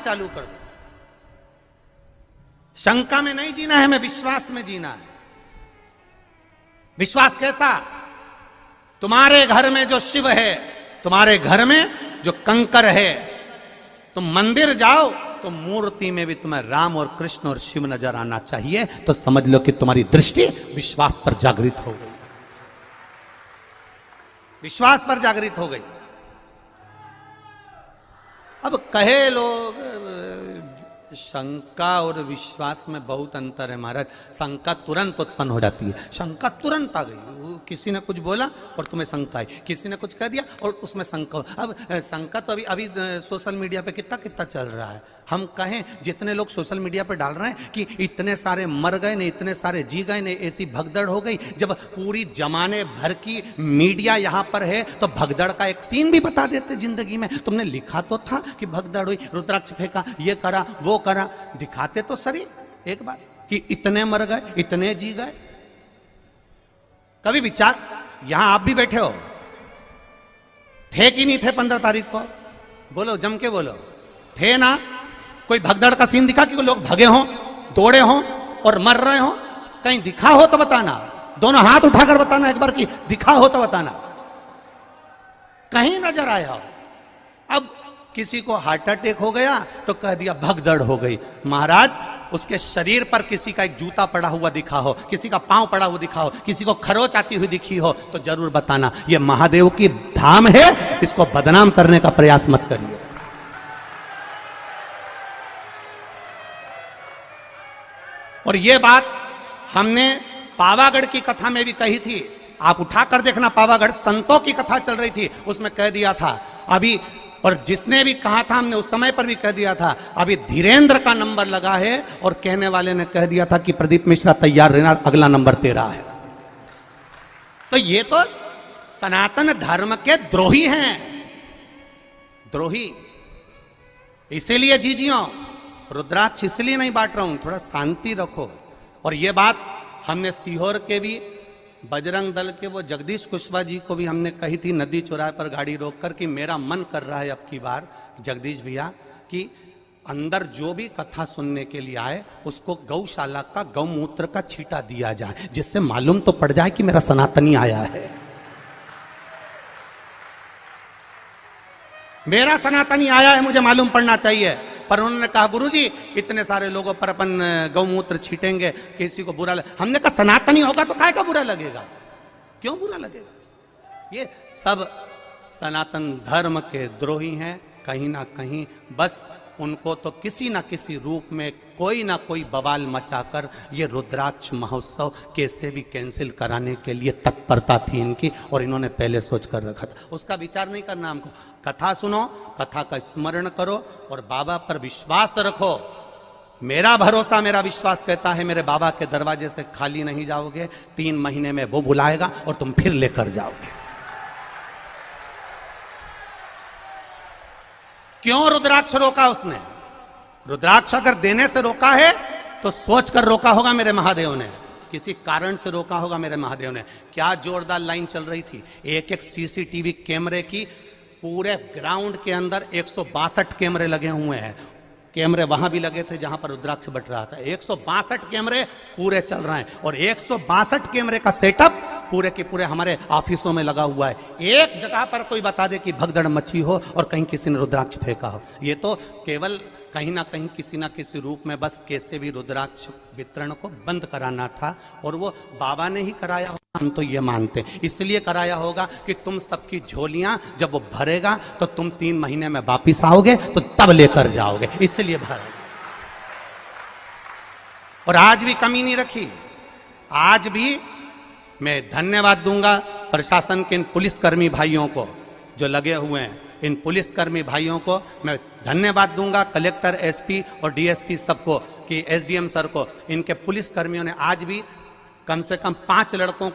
चालू कर दो। शंका में नहीं जीना है, हमें विश्वास में जीना है। विश्वास कैसा? तुम्हारे घर में जो शिव है, तुम्हारे घर में जो कंकर है, तुम मंदिर जाओ तो मूर्ति में भी तुम्हें राम और कृष्ण और शिव नजर आना चाहिए, तो समझ लो कि तुम्हारी दृष्टि विश्वास पर जागृत हो गई, विश्वास पर जागृत हो गई। अब कहे लोग शंका और विश्वास में बहुत अंतर है महाराज। शंका तुरंत उत्पन्न हो जाती है, शंका तुरंत आ गई, किसी ने कुछ बोला और तुम्हें शंका आई, किसी ने कुछ कह दिया और उसमें शंका। अब शंका तो अभी सोशल मीडिया पे कितना कितना चल रहा है। हम कहें जितने लोग सोशल मीडिया पे डाल रहे हैं कि इतने सारे मर गए ने, इतने सारे जी गए ने, ऐसी भगदड़ हो गई, जब पूरी जमाने भर की मीडिया यहां पर है तो भगदड़ का एक सीन भी बता देते जिंदगी में। तुमने लिखा तो था कि भगदड़ हुई, रुद्राक्ष फेंका, ये करा वो करा, दिखाते तो सही एक बार कि इतने मर गए, इतने जी गए। कभी विचार, यहां आप भी बैठे हो, थे कि नहीं थे 15 तारीख को? बोलो, जम के बोलो, थे ना? कोई भगदड़ का सीन दिखा कि लोग भगे हों, दौड़े हों और मर रहे हों? कहीं दिखा हो तो बताना, दोनों हाथ उठाकर बताना एक बार कि दिखा हो तो बताना, कहीं नजर आया हो। अब किसी को हार्ट अटैक हो गया तो कह दिया भगदड़ हो गई। महाराज, उसके शरीर पर किसी का एक जूता पड़ा हुआ दिखा हो, किसी का पांव पड़ा हुआ दिखा हो, किसी को खरोच आती हुई दिखी हो तो जरूर बताना। यह महादेव की धाम है, इसको बदनाम करने का प्रयास मत करिए। और यह बात हमने पावागढ़ की कथा में भी कही थी, आप उठाकर देखना, पावागढ़ संतों की कथा चल रही थी, उसमें कह दिया था अभी, और जिसने भी कहा था हमने उस समय पर भी कह दिया था, अभी धीरेन्द्र का नंबर लगा है और कहने वाले ने कह दिया था कि प्रदीप मिश्रा तैयार रहना, अगला नंबर तेरा है। तो ये तो सनातन धर्म के द्रोही हैं, द्रोही। इसीलिए जीजियों, रुद्राक्ष इसलिए नहीं बांट रहा हूं, थोड़ा शांति रखो। और ये बात हमने सीहोर के भी बजरंग दल के वो जगदीश कुशवाहा जी को भी हमने कही थी नदी चौराहे पर गाड़ी रोककर कि मेरा मन कर रहा है अब की बार जगदीश भैया कि अंदर जो भी कथा सुनने के लिए आए उसको गौशाला का गौमूत्र का छींटा दिया जाए, जिससे मालूम तो पड़ जाए कि मेरा सनातनी आया है, मेरा सनातनी आया है, मुझे मालूम पड़ना चाहिए। पर उन्होंने कहा गुरुजी इतने सारे लोगों पर अपन गौमूत्र छीटेंगे, किसी को बुरा लगे। हमने कहा सनातनी होगा तो काय का बुरा लगेगा, क्यों बुरा लगेगा? ये सब सनातन धर्म के द्रोही हैं कहीं ना कहीं। बस उनको तो किसी ना किसी रूप में कोई ना कोई बवाल मचाकर ये रुद्राक्ष महोत्सव कैसे भी कैंसिल कराने के लिए तत्परता थी इनकी, और इन्होंने पहले सोच कर रखा था। उसका विचार नहीं करना हमको। कथा सुनो, कथा का स्मरण करो और बाबा पर विश्वास रखो। मेरा भरोसा, मेरा विश्वास कहता है मेरे बाबा के दरवाजे से खाली नहीं जाओगे, 3 महीने में वो बुलाएगा और तुम फिर लेकर जाओगे। क्यों रुद्राक्ष रोका उसने? रुद्राक्ष अगर देने से रोका है तो सोच कर रोका होगा मेरे महादेव ने, किसी कारण से रोका होगा मेरे महादेव ने। क्या जोरदार लाइन चल रही थी, एक एक सीसीटीवी कैमरे की, पूरे ग्राउंड के अंदर 162 कैमरे लगे हुए हैं। कैमरे वहां भी लगे थे जहां पर रुद्राक्ष बट रहा था। 162 कैमरे पूरे चल रहे हैं और 162 कैमरे का सेटअप पूरे के पूरे हमारे ऑफिसों में लगा हुआ है। एक जगह पर कोई बता दे कि भगदड़ मची हो और कहीं किसी ने रुद्राक्ष फेंका हो, ये तो केवल कहीं ना कहीं किसी ना किसी रूप में बस कैसे भी रुद्राक्ष वितरण को बंद कराना था, और वो बाबा ने ही कराया होगा, हम तो ये मानते हैं। इसलिए कराया होगा कि तुम सबकी झोलियां जब वो भरेगा तो तुम 3 महीने में वापिस आओगे तो तब लेकर जाओगे, इसलिए भरेगा। और आज भी कमी नहीं रखी। आज भी मैं धन्यवाद दूंगा प्रशासन के इन पुलिसकर्मी भाइयों को जो लगे हुए हैं, इन पुलिसकर्मी भाइयों को मैं धन्यवाद दूंगा, कलेक्टर, एसपी और डीएसपी सबको, कि एसडीएम सर को। इनके पुलिसकर्मियों ने आज भी कम से कम 5 लड़कों